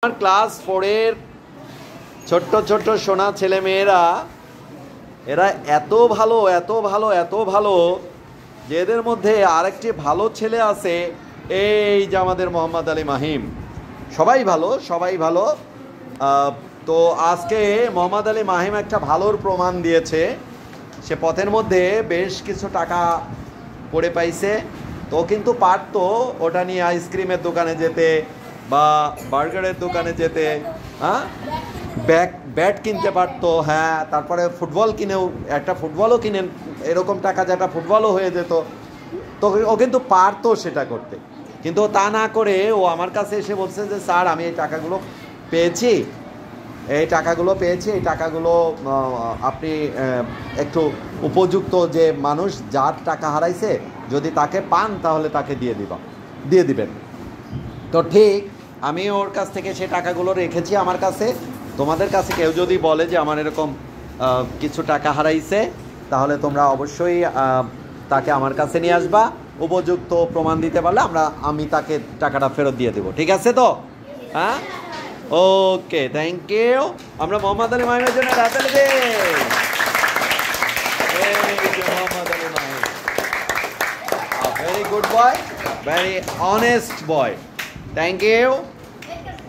আমার ক্লাস 4 এর ছোট্ট ছোট্ট সোনা ছেলে মেয়েরা এরা এত ভালো এত ভালো এত ভালো যে এদের মধ্যে আরেকটি ভালো ছেলে আছে। এই যে আমাদের মোহাম্মদ আলী মাহিম। সবাই ভালো। তো আজকে মোহাম্মদ আলী মাহিম একটা ভালোর প্রমাণ দিয়েছে। সে পথের মধ্যে বেশ কিছু টাকা পড়ে পাইছে, তো কিন্তু পারতো ওটা নিয়ে আইসক্রিমের দোকানে যেতে বা বার্গারের দোকানে যেতে, হ্যাঁ, ব্যাট কিনতে পারতো, হ্যাঁ, তারপরে একটা ফুটবলও কিনে এরকম টাকা যেটা ফুটবলও হয়ে যেত। তো ও কিন্তু পারতো সেটা করতে, কিন্তু তা না করে ও আমার কাছে এসে বলছে যে স্যার আমি এই টাকাগুলো পেয়েছি, এই টাকাগুলো আপনি একটু উপযুক্ত যে মানুষ যার টাকা হারাইছে যদি তাকে পান তাহলে তাকে দিয়ে দিবেন। তো ঠিক আমি ওর কাছ থেকে সে টাকাগুলো রেখেছি আমার কাছে। তোমাদের কাছে কেউ যদি বলে যে আমার এরকম কিছু টাকা হারাইছে, তাহলে তোমরা অবশ্যই তাকে আমার কাছে নিয়ে আসবা। উপযুক্ত প্রমাণ দিতে পারলে আমি তাকে টাকাটা ফেরত দিয়ে দেবো। ঠিক আছে তো? হ্যাঁ, ওকে, থ্যাংক ইউ। আমরা মোহাম্মদ আলী মাহিমের জন্য হাতে লেগে Mohammad Ali Mahim, very good boy, very honest boy. Thank you.